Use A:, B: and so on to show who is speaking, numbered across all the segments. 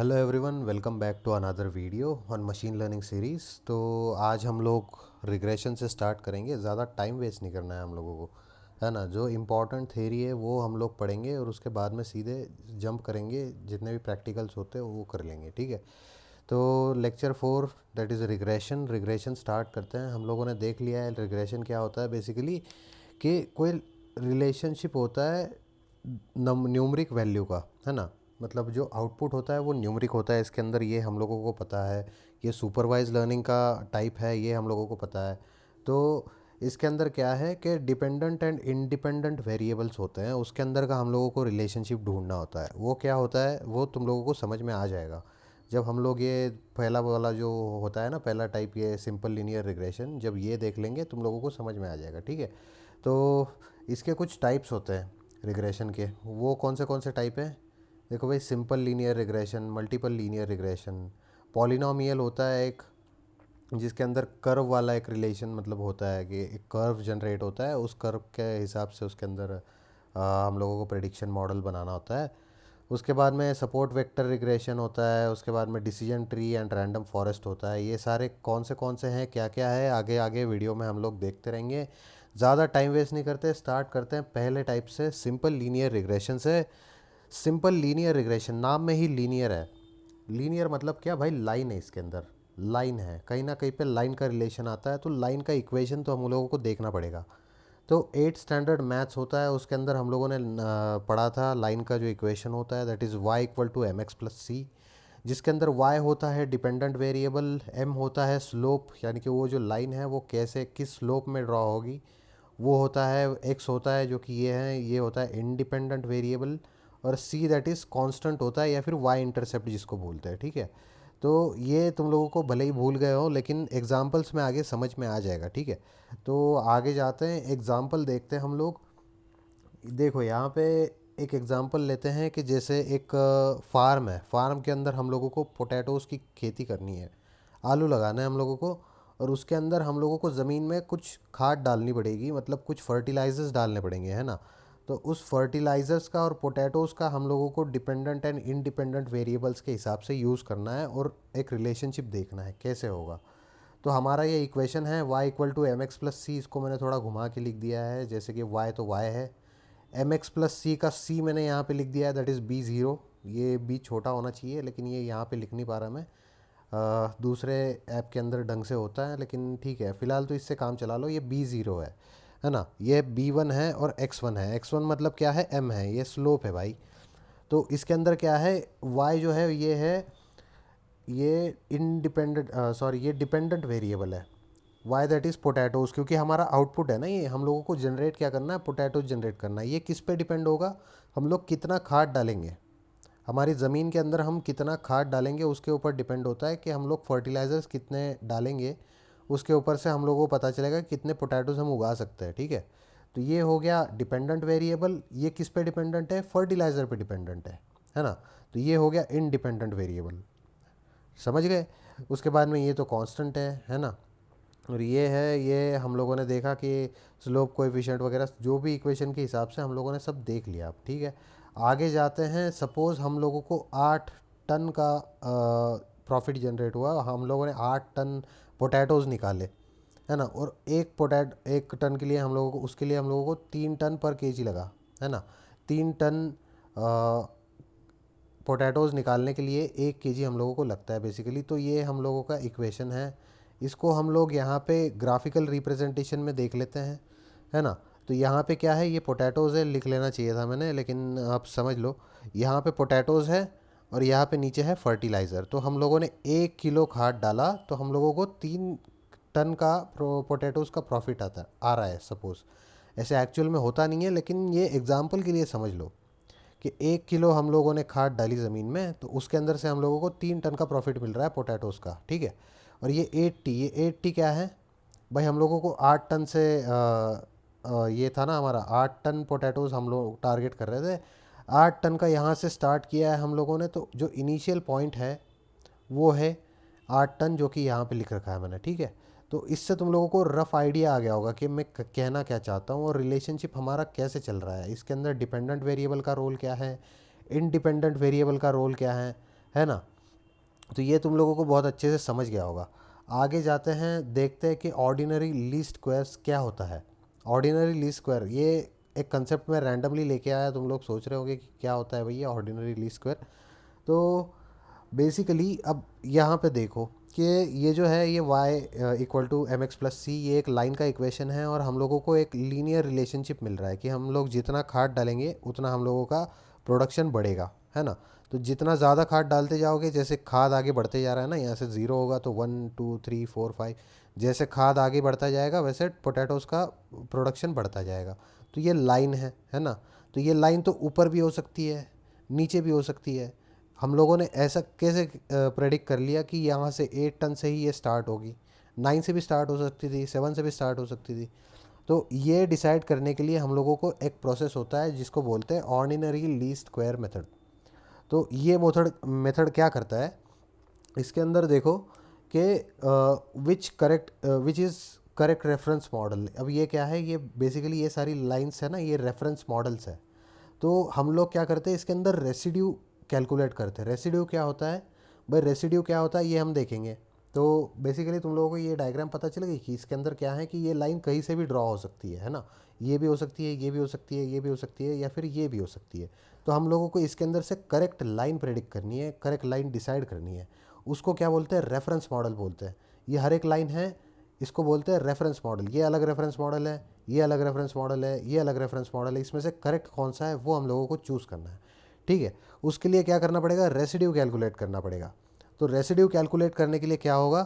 A: Hello everyone, welcome back to another video on machine learning series. तो आज हम लोग रिग्रेशन से स्टार्ट करेंगे। ज़्यादा टाइम वेस्ट नहीं करना है हम लोगों को, है ना। जो इम्पोर्टेंट थेरी है वो हम लोग पढ़ेंगे और उसके बाद में सीधे जंप करेंगे, जितने भी प्रैक्टिकल्स होते हैं वो कर लेंगे, ठीक है। तो lecture 4 that is regression. Regression start करते हैं। हम लोगों ने देख लिया है रिग्रेशन क्या होता है बेसिकली, कि कोई रिलेशनशिप होता है न्यूमरिक वैल्यू का, है ना। मतलब जो आउटपुट होता है वो न्यूमरिक होता है इसके अंदर, ये हम लोगों को पता है। ये सुपरवाइज लर्निंग का टाइप है, ये हम लोगों को पता है। तो इसके अंदर क्या है कि डिपेंडेंट एंड इंडिपेंडेंट वेरिएबल्स होते हैं, उसके अंदर का हम लोगों को रिलेशनशिप ढूंढना होता है। वो क्या होता है वो तुम लोगों को समझ में आ जाएगा जब हम लोग ये पहला वाला जो होता है ना, पहला टाइप, ये सिंपल लीनियर रिग्रेशन, जब ये देख लेंगे तुम लोगों को समझ में आ जाएगा, ठीक है। तो इसके कुछ टाइप्स होते हैं रिग्रेशन के। वो कौन से टाइप हैं? देखो भाई, simple linear regression, multiple linear regression, polynomial होता है एक, जिसके अंदर कर्व वाला एक रिलेशन मतलब होता है कि एक कर्व जनरेट होता है, उस कर्व के हिसाब से उसके अंदर हम लोगों को प्रेडिक्शन मॉडल बनाना होता है। उसके बाद में सपोर्ट वेक्टर रिग्रेशन होता है। उसके बाद में decision tree and random forest होता है। ये सारे कौन से हैं, क्या क्या है, आगे आगे वीडियो में हम लोग देखते रहेंगे। ज़्यादा टाइम वेस्ट नहीं करते, स्टार्ट करते हैं पहले टाइप से, सिंपल लीनियर रिग्रेशन से। सिंपल लीनियर रिग्रेशन, नाम में ही लीनियर है। लीनियर मतलब क्या भाई? लाइन है इसके अंदर, लाइन है, कहीं ना कहीं पे लाइन का रिलेशन आता है, तो लाइन का इक्वेशन तो हम लोगों को देखना पड़ेगा। तो 8 स्टैंडर्ड मैथ्स होता है, उसके अंदर हम लोगों ने पढ़ा था लाइन का जो इक्वेशन होता है that is y equal to m x plus c, जिसके अंदर y होता है डिपेंडेंट वेरिएबल, m होता है स्लोप, यानी कि वो जो लाइन है वो कैसे किस स्लोप में ड्रॉ होगी, वो होता है, x होता है जो कि ये है, ये होता है इंडिपेंडेंट वेरिएबल, और c दैट इज़ कांस्टेंट होता है, या फिर y इंटरसेप्ट जिसको बोलते हैं, ठीक है। तो ये तुम लोगों को भले ही भूल गए हो, लेकिन एग्जाम्पल्स में आगे समझ में आ जाएगा, ठीक है। तो आगे जाते हैं, एग्जाम्पल देखते हैं हम लोग। देखो यहाँ पे एक एग्जांपल लेते हैं कि जैसे एक फार्म है, फार्म के अंदर हम लोगों को पोटैटोज़ की खेती करनी है, आलू लगाना है हम लोगों को। और उसके अंदर हम लोगों को ज़मीन में कुछ खाद डालनी पड़ेगी, मतलब कुछ फर्टिलाइजर्स डालने पड़ेंगे, है ना। तो उस फर्टिलाइजर्स का और पोटैटोज़ का हम लोगों को डिपेंडेंट एंड इंडिपेंडेंट वेरिएबल्स के हिसाब से यूज़ करना है, और एक रिलेशनशिप देखना है कैसे होगा। तो हमारा ये इक्वेशन है y equal to m x plus c. इसको मैंने थोड़ा घुमा के लिख दिया है, जैसे कि y तो y है, एम एक्स प्लस सी का सी मैंने यहाँ पे लिख दिया है दैट इज़ बी ज़ीरो। ये बी छोटा होना चाहिए, लेकिन ये यहाँ पे लिख नहीं पा रहा मैं। दूसरे ऐप के अंदर ढंग से होता है, लेकिन ठीक है, फ़िलहाल तो इससे काम चला लो। ये बी ज़ीरो है ना। ये बी वन है और एक्स वन है। एक्स वन मतलब क्या है? एम है, ये स्लोप है भाई। तो इसके अंदर क्या है? वाई जो है ये है, ये इंडिपेंडेंट, सॉरी, ये डिपेंडेंट वेरिएबल है। वाई दैट इज़ पोटैटोज़, क्योंकि हमारा आउटपुट है ना, ये हम लोगों को जनरेट क्या करना है? पोटैटोज जनरेट करना है। ये किस पे डिपेंड होगा? हम लोग कितना खाद डालेंगे हमारी ज़मीन के अंदर, हम कितना खाद डालेंगे उसके ऊपर डिपेंड होता है कि हम लोग फर्टिलाइज़र्स कितने डालेंगे। उसके ऊपर से हम लोगों को पता चलेगा कि कितने पोटैटोज हम उगा सकते हैं, ठीक है। तो ये हो गया डिपेंडेंट वेरिएबल। ये किस पे डिपेंडेंट है? फर्टिलाइज़र पे डिपेंडेंट है ना। तो ये हो गया इनडिपेंडेंट वेरिएबल, समझ गए। उसके बाद में ये तो कांस्टेंट है ना। और ये है, ये हम लोगों ने देखा कि स्लोप कोएफिशिएंट वगैरह जो भी इक्वेशन के हिसाब से हम लोगों ने सब देख लिया अब, ठीक है। आगे जाते हैं। सपोज़ हम लोगों को 8 टन का प्रॉफिट जनरेट हुआ, हम लोगों ने 8 टन पोटैटोज़ निकाले, है ना। और एक टन के लिए हम लोगों को, उसके लिए हम लोगों को 3 टन पर केजी लगा, है ना। 3 टन पोटैटोज़ निकालने के लिए 1 केजी हम लोगों को लगता है बेसिकली। तो ये हम लोगों का इक्वेशन है। इसको हम लोग यहाँ पे ग्राफिकल रिप्रेजेंटेशन में देख लेते हैं, है ना। तो यहाँ पे क्या है? ये पोटैटोज़ है, लिख लेना चाहिए था मैंने, लेकिन आप समझ लो। यहाँ पे पोटैटोज़ है और यहाँ पे नीचे है फर्टिलाइज़र। तो हम लोगों ने 1 किलो खाद डाला, तो हम लोगों को 3 टन का पोटैटोज़ का प्रॉफिट आ रहा है सपोज़। ऐसे एक्चुअल में होता नहीं है, लेकिन ये एग्जाम्पल के लिए समझ लो कि 1 किलो हम लोगों ने खाद डाली ज़मीन में, तो उसके अंदर से हम लोगों को 3 टन का प्रॉफिट मिल रहा है पोटैटोज़ का, ठीक है। और ये 80 क्या है भाई? हम लोगों को 8 टन से ये था ना, हमारा 8 टन पोटैटोज़ हम लोग टारगेट कर रहे थे। 8 टन का यहाँ से स्टार्ट किया है हम लोगों ने, तो जो इनिशियल पॉइंट है वो है 8 टन, जो कि यहाँ पे लिख रखा है मैंने, ठीक है। तो इससे तुम लोगों को रफ आइडिया आ गया होगा कि मैं कहना क्या चाहता हूँ और रिलेशनशिप हमारा कैसे चल रहा है। इसके अंदर डिपेंडेंट वेरिएबल का रोल क्या है, इंडिपेंडेंट वेरिएबल का रोल क्या है, है ना। तो ये तुम लोगों को बहुत अच्छे से समझ गया होगा। आगे जाते हैं, देखते हैं कि ऑर्डिनरी लीस्ट स्क्वायर्स क्या होता है। ऑर्डिनरी लीस्ट स्क्वायर ये एक कंसेप्ट में रैंडमली लेके आया, तुम लोग सोच रहे होंगे कि क्या होता है भैया ऑर्डिनरी लीस्ट स्क्वायर। तो बेसिकली अब यहाँ पे देखो कि ये जो है ये y equal to m x plus c, ये एक लाइन का इक्वेशन है और हम लोगों को एक लीनियर रिलेशनशिप मिल रहा है कि हम लोग जितना खाद डालेंगे उतना हम लोगों का प्रोडक्शन बढ़ेगा, है ना। तो जितना ज़्यादा खाद डालते जाओगे, जैसे खाद आगे बढ़ते जा रहा है ना, यहाँ से ज़ीरो होगा तो 1 2 3 4 5, जैसे खाद आगे बढ़ता जाएगा वैसे पोटैटोज़ का प्रोडक्शन बढ़ता जाएगा। तो ये लाइन है ना। तो ये लाइन तो ऊपर भी हो सकती है, नीचे भी हो सकती है। हम लोगों ने ऐसा कैसे प्रेडिक्ट कर लिया कि यहाँ से 8 टन से ही ये स्टार्ट होगी, 9 से भी स्टार्ट हो सकती थी, 7 से भी स्टार्ट हो सकती थी। तो ये डिसाइड करने के लिए हम लोगों को एक प्रोसेस होता है जिसको बोलते हैं ऑर्डिनरी लीस्ट स्क्वायर मेथड। तो ये मेथड क्या करता है, इसके अंदर देखो कि which is correct reference model. अब ये क्या है, ये बेसिकली ये सारी लाइंस है ना, ये रेफरेंस मॉडल्स है। तो हम लोग क्या करते हैं, इसके अंदर रेसिड्यू कैलकुलेट करते हैं। रेसिड्यू क्या होता है भाई, रेसिड्यू क्या होता है ये हम देखेंगे। तो बेसिकली तुम लोगों को ये डायग्राम पता चल गई कि इसके अंदर क्या है कि ये लाइन कहीं से भी ड्रॉ हो सकती है ना। ये भी हो सकती है, ये भी हो सकती है, ये भी हो सकती है, या फिर ये भी हो सकती है। तो हम लोगों को इसके अंदर से करेक्ट लाइन प्रेडिक्ट करनी है, करेक्ट लाइन डिसाइड करनी है। उसको क्या बोलते हैं, रेफरेंस मॉडल बोलते हैं। ये हर एक लाइन है, इसको बोलते हैं रेफरेंस मॉडल। ये अलग रेफरेंस मॉडल है, ये अलग रेफरेंस मॉडल है, ये अलग रेफरेंस मॉडल है। इसमें से करेक्ट कौन सा है वो हम लोगों को चूज़ करना है, ठीक है। उसके लिए क्या करना पड़ेगा, रेसिड्यू कैलकुलेट करना पड़ेगा। तो रेसिड्यू कैलकुलेट करने के लिए क्या होगा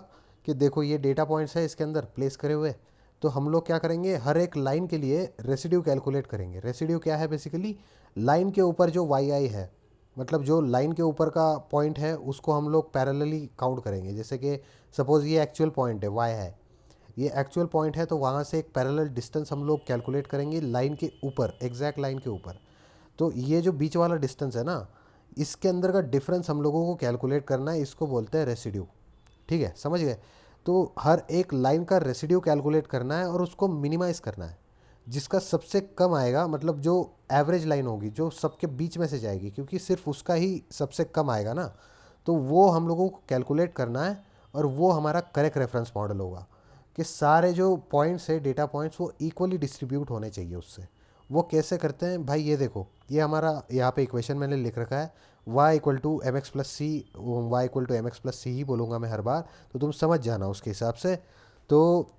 A: कि देखो ये डेटा पॉइंट्स है इसके अंदर प्लेस करे हुए। तो हम लोग क्या करेंगे, हर एक लाइन के लिए रेसिड्यू कैलकुलेट करेंगे। रेसिड्यू क्या है, बेसिकली लाइन के ऊपर जो वाई आई है, मतलब जो लाइन के ऊपर का पॉइंट है उसको हम लोग पैरेलली काउंट करेंगे। जैसे कि सपोज़ ये एक्चुअल पॉइंट है, वाई है, ये एक्चुअल पॉइंट है, तो वहाँ से एक पैरेलल डिस्टेंस हम लोग कैलकुलेट करेंगे लाइन के ऊपर, एग्जैक्ट लाइन के ऊपर। तो ये जो बीच वाला डिस्टेंस है ना, इसके अंदर का डिफरेंस हम लोगों को कैलकुलेट करना है, इसको बोलते हैं रेसिड्यू, ठीक है, समझ गए। तो हर एक लाइन का रेसिड्यू कैलकुलेट करना है और उसको मिनिमाइज़ करना है। जिसका सबसे कम आएगा, मतलब जो एवरेज लाइन होगी जो सबके बीच में से जाएगी, क्योंकि सिर्फ उसका ही सबसे कम आएगा ना, तो वो हम लोगों को कैलकुलेट करना है। और वो हमारा करेक्ट रेफरेंस मॉडल होगा कि सारे जो पॉइंट्स है, डेटा पॉइंट्स, वो इक्वली डिस्ट्रीब्यूट होने चाहिए उससे। वो कैसे करते हैं भाई, ये देखो, ये हमारा यहाँ पे इक्वेशन मैंने लिख रखा है, y equal to m x plus c, y equal to m x plus c ही बोलूँगा मैं हर बार, तो तुम समझ जाना उसके हिसाब से। तो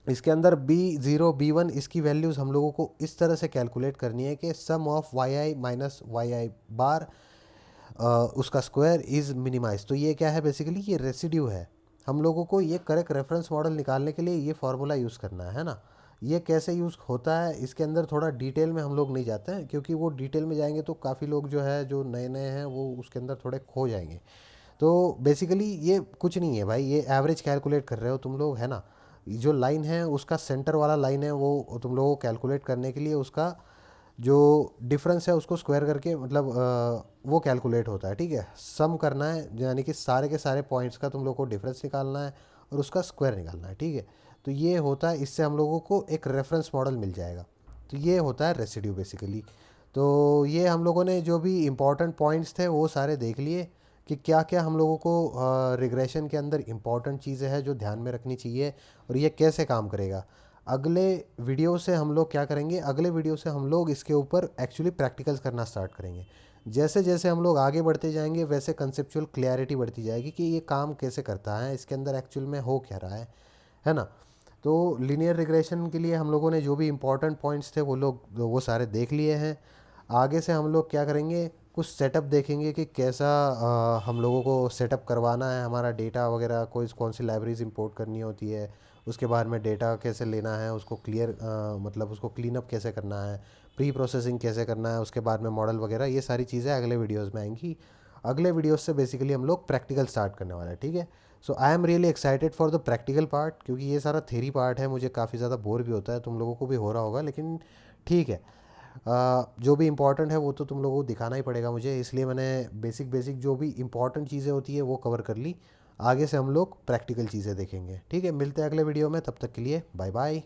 A: इसके अंदर b0 b1 इसकी वैल्यूज़ हम लोगों को इस तरह से कैलकुलेट करनी है कि sum of y i minus y i bar उसका स्क्वायर इज़ मिनिमाइज। तो ये क्या है, बेसिकली ये रेसिड्यू है। हम लोगों को ये करेक्ट रेफरेंस मॉडल निकालने के लिए ये फार्मूला यूज़ करना है ना। ये कैसे यूज़ होता है इसके अंदर थोड़ा डिटेल में हम लोग नहीं जाते हैं, क्योंकि वो डिटेल में जाएंगे तो काफ़ी लोग जो है, जो नए नए हैं, वो उसके अंदर थोड़े खो जाएंगे। तो बेसिकली ये कुछ नहीं है भाई, ये एवरेज कैलकुलेट कर रहे हो तुम लोग, है ना। जो लाइन है उसका सेंटर वाला लाइन है, वो तुम लोगों को कैलकुलेट करने के लिए उसका जो डिफरेंस है उसको स्क्वायर करके, मतलब वो कैलकुलेट होता है, ठीक है। सम करना है, यानी कि सारे के सारे पॉइंट्स का तुम लोग को डिफरेंस निकालना है और उसका स्क्वायर निकालना है, ठीक है। तो ये होता है, इससे हम लोगों को एक रेफरेंस मॉडल मिल जाएगा। तो ये होता है रेसिड्यू बेसिकली। तो ये हम लोगों ने जो भी इम्पोर्टेंट पॉइंट्स थे वो सारे देख लिए कि क्या क्या हम लोगों को रिग्रेशन के अंदर इम्पॉर्टेंट चीज़ें हैं जो ध्यान में रखनी चाहिए और ये कैसे काम करेगा। अगले वीडियो से हम लोग क्या करेंगे, अगले वीडियो से हम लोग इसके ऊपर एक्चुअली प्रैक्टिकल्स करना स्टार्ट करेंगे। जैसे जैसे हम लोग आगे बढ़ते जाएंगे वैसे कंसेप्चुअल क्लैरिटी बढ़ती जाएगी कि ये काम कैसे करता है, इसके अंदर एक्चुअल में हो क्या रहा है ना। तो लीनियर रिग्रेशन के लिए हम लोगों ने जो भी इम्पोर्टेंट पॉइंट्स थे वो सारे देख लिए हैं। आगे से हम लोग क्या करेंगे, कुछ सेटअप देखेंगे कि कैसा हम लोगों को सेटअप करवाना है, हमारा डेटा वगैरह कोई कौन सी लाइब्रेरीज इंपोर्ट करनी होती है, उसके बाद में डेटा कैसे लेना है, उसको मतलब उसको क्लीन अप कैसे करना है, प्री प्रोसेसिंग कैसे करना है, उसके बाद में मॉडल वगैरह, ये सारी चीज़ें अगले वीडियोज़ में आएंगी। अगले वीडियोज़ से बेसिकली हम लोग प्रैक्टिकल स्टार्ट करने वाले हैं, ठीक है। So I am really excited for the practical part, क्योंकि ये सारा थेरी पार्ट है, मुझे काफ़ी ज़्यादा बोर भी होता है, तुम लोगों को भी हो रहा होगा, लेकिन ठीक है। जो भी इम्पोर्टेंट है वो तो तुम लोगों को दिखाना ही पड़ेगा मुझे, इसलिए मैंने बेसिक बेसिक जो भी इम्पोर्टेंट चीज़ें होती है वो कवर कर ली। आगे से हम लोग प्रैक्टिकल चीज़ें देखेंगे, ठीक है। मिलते हैं अगले वीडियो में, तब तक के लिए बाय बाय।